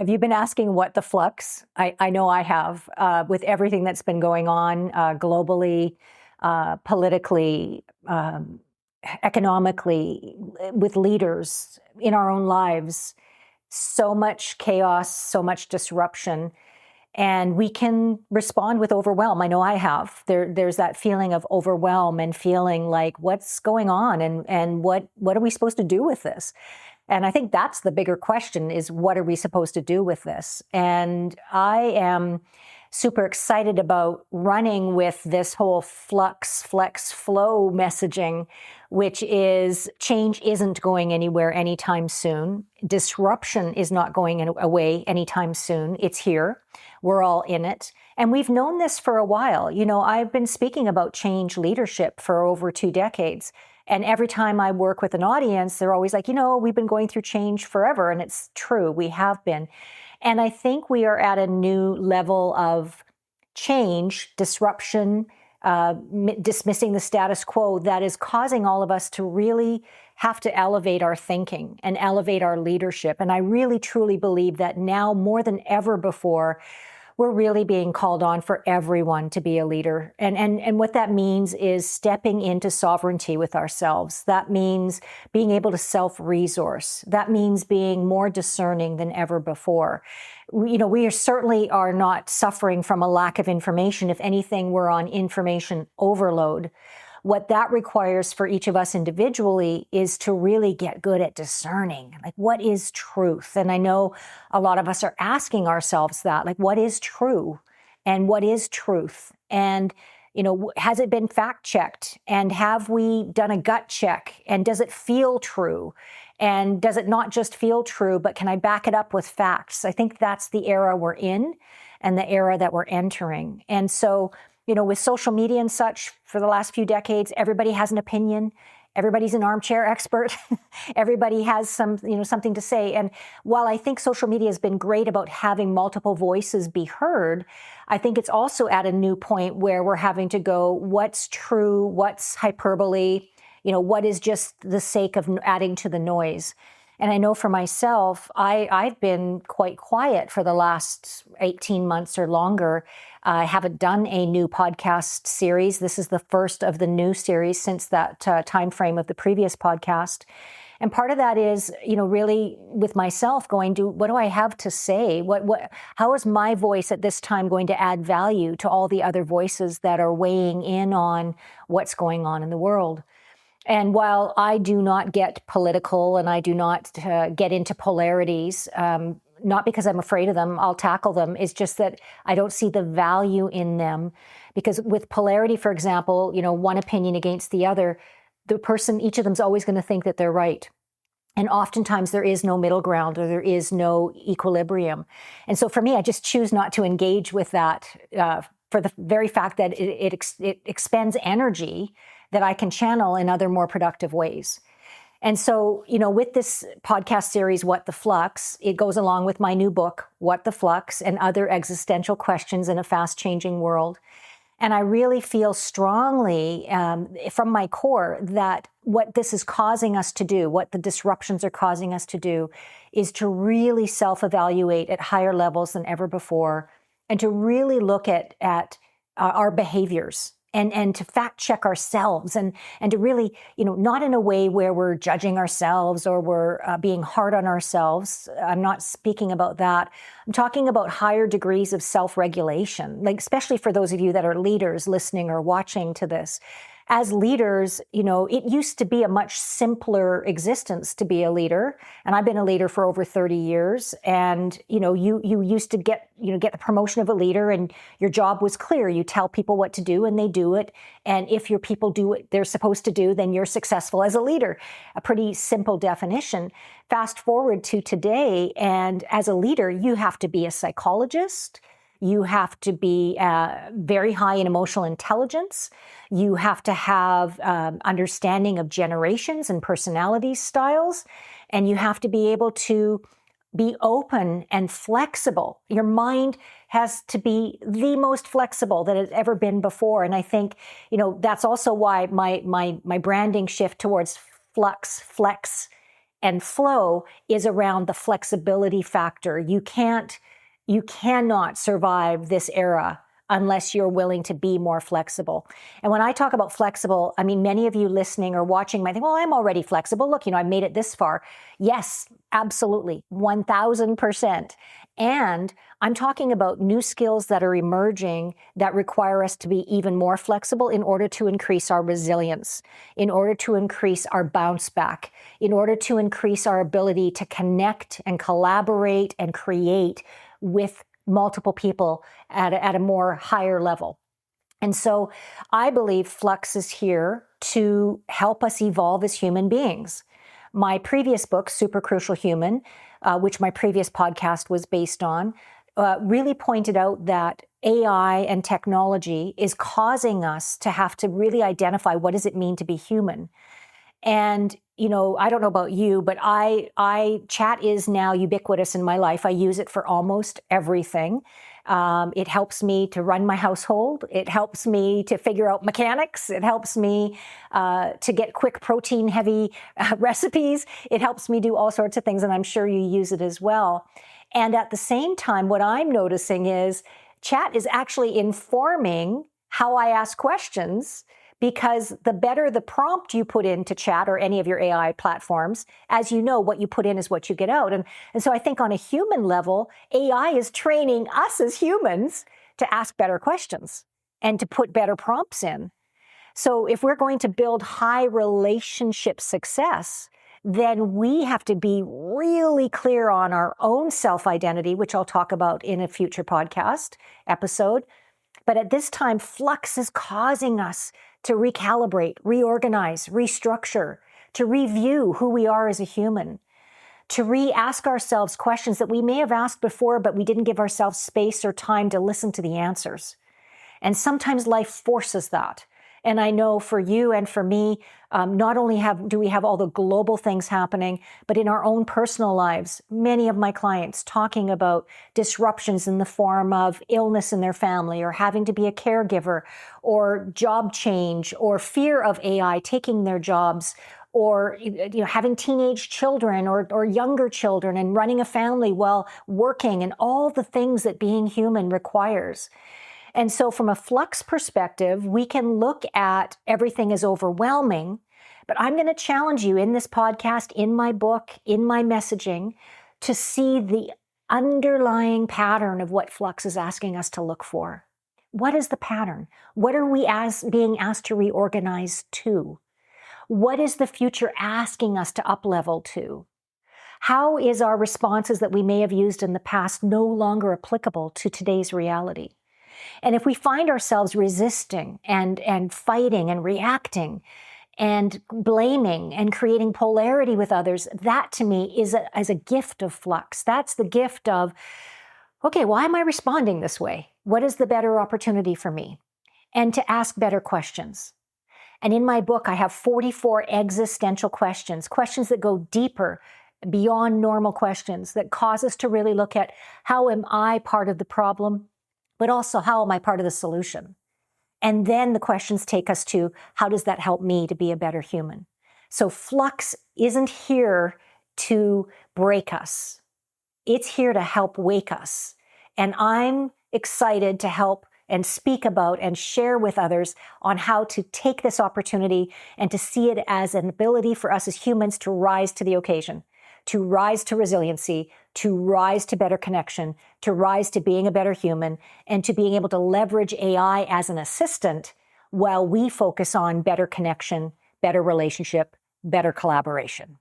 Have you been asking what the flux? I know I have, with everything that's been going on globally, politically, economically, with leaders in our own lives. So much chaos, so much disruption. And we can respond with overwhelm. I know I have. There's that feeling of overwhelm and feeling like, what's going on, and what are we supposed to do with this? And I think that's the bigger question, is what are we supposed to do with this? And I am super excited about running with this whole flux, flex, flow messaging, which is change isn't going anywhere anytime soon. Disruption is not going away anytime soon. It's here. We're all in it. And we've known this for a while. You know, I've been speaking about change leadership for over 2 decades. And every time I work with an audience, they're always like, you know, we've been going through change forever. And it's true, we have been. And I think we are at a new level of change, disruption, dismissing the status quo that is causing all of us to really have to elevate our thinking and elevate our leadership. And I really, truly believe that now more than ever before, we're really being called on for everyone to be a leader. And what that means is stepping into sovereignty with ourselves. That means being able to self-resource. That means being more discerning than ever before. We certainly are not suffering from a lack of information. If anything, we're on information overload. What that requires for each of us individually is to really get good at discerning, like, what is truth? And I know a lot of us are asking ourselves that, like, what is true and what is truth? And, has it been fact checked? And have we done a gut check? And does it feel true? And does it not just feel true, but can I back it up with facts? I think that's the era we're in and the era that we're entering. And so, with social media and such for the last few decades, everybody has an opinion. Everybody's an armchair expert. Everybody has something to say. And while I think social media has been great about having multiple voices be heard, I think it's also at a new point where we're having to go, what's true, what's hyperbole, what is just the sake of adding to the noise. And I know for myself, I've been quite quiet for the last 18 months or longer. I haven't done a new podcast series. This is the first of the new series since that time frame of the previous podcast. And part of that is, really with myself going to, what do I have to say? How is my voice at this time going to add value to all the other voices that are weighing in on what's going on in the world? And while I do not get political and I do not get into polarities, not because I'm afraid of them, I'll tackle them. It's just that I don't see the value in them. Because with polarity, for example, one opinion against the other, each of them is always going to think that they're right. And oftentimes there is no middle ground, or there is no equilibrium. And so for me, I just choose not to engage with that for the very fact that it expends energy that I can channel in other more productive ways. And so, with this podcast series, What the Flux, it goes along with my new book, What the Flux, and Other Existential Questions in a Fast-Changing World. And I really feel strongly from my core that what this is causing us to do, what the disruptions are causing us to do, is to really self-evaluate at higher levels than ever before, and to really look at our behaviors. And to fact check ourselves and to really, not in a way where we're judging ourselves or we're being hard on ourselves. I'm not speaking about that. I'm talking about higher degrees of self-regulation, like especially for those of you that are leaders listening or watching to this. As leaders, it used to be a much simpler existence to be a leader. And I've been a leader for over 30 years. And, you used to get the promotion of a leader, and your job was clear. You tell people what to do and they do it. And if your people do what they're supposed to do, then you're successful as a leader. A pretty simple definition. Fast forward to today, and as a leader, you have to be a psychologist. You have to be very high in emotional intelligence. You have to have understanding of generations and personality styles. And you have to be able to be open and flexible. Your mind has to be the most flexible that it's ever been before. And I think, that's also why my branding shift towards Flux, Flex, and flow is around the flexibility factor. You cannot survive this era unless you're willing to be more flexible. And when I talk about flexible, I mean, many of you listening or watching might think, well, I'm already flexible. Look, I made it this far. Yes, absolutely, 1000%. And I'm talking about new skills that are emerging that require us to be even more flexible in order to increase our resilience, in order to increase our bounce back, in order to increase our ability to connect and collaborate and create with multiple people at a more higher level. And so I believe Flux is here to help us evolve as human beings. My previous book, Super Crucial Human, which my previous podcast was based on, really pointed out that AI and technology is causing us to have to really identify what does it mean to be human. And, I don't know about you, but chat is now ubiquitous in my life. I use it for almost everything. It helps me to run my household. It helps me to figure out mechanics. It helps me to get quick protein heavy recipes. It helps me do all sorts of things. And I'm sure you use it as well. And at the same time, what I'm noticing is chat is actually informing how I ask questions, because the better the prompt you put into chat or any of your AI platforms, as you know, what you put in is what you get out. And so I think on a human level, AI is training us as humans to ask better questions and to put better prompts in. So if we're going to build high relationship success, then we have to be really clear on our own self-identity, which I'll talk about in a future podcast episode. But at this time, Flux is causing us to recalibrate, reorganize, restructure, to review who we are as a human, to re-ask ourselves questions that we may have asked before, but we didn't give ourselves space or time to listen to the answers. And sometimes life forces that. And I know for you and for me, not only do we have all the global things happening, but in our own personal lives, many of my clients talking about disruptions in the form of illness in their family, or having to be a caregiver, or job change, or fear of AI taking their jobs, or having teenage children or younger children and running a family while working, and all the things that being human requires. And so from a Flux perspective, we can look at everything as overwhelming, but I'm going to challenge you in this podcast, in my book, in my messaging, to see the underlying pattern of what Flux is asking us to look for. What is the pattern? What are we being asked to reorganize to? What is the future asking us to up-level to? How is our responses that we may have used in the past no longer applicable to today's reality? And if we find ourselves resisting and fighting and reacting and blaming and creating polarity with others, that to me is a gift of Flux. That's the gift of, okay, why am I responding this way? What is the better opportunity for me? And to ask better questions. And in my book, I have 44 existential questions that go deeper beyond normal questions, that cause us to really look at, how am I part of the problem? But also, how am I part of the solution? And then the questions take us to, how does that help me to be a better human? So Flux isn't here to break us. It's here to help wake us. And I'm excited to help and speak about and share with others on how to take this opportunity and to see it as an ability for us as humans to rise to the occasion, to rise to resiliency, to rise to better connection, to rise to being a better human, and to being able to leverage AI as an assistant while we focus on better connection, better relationship, better collaboration.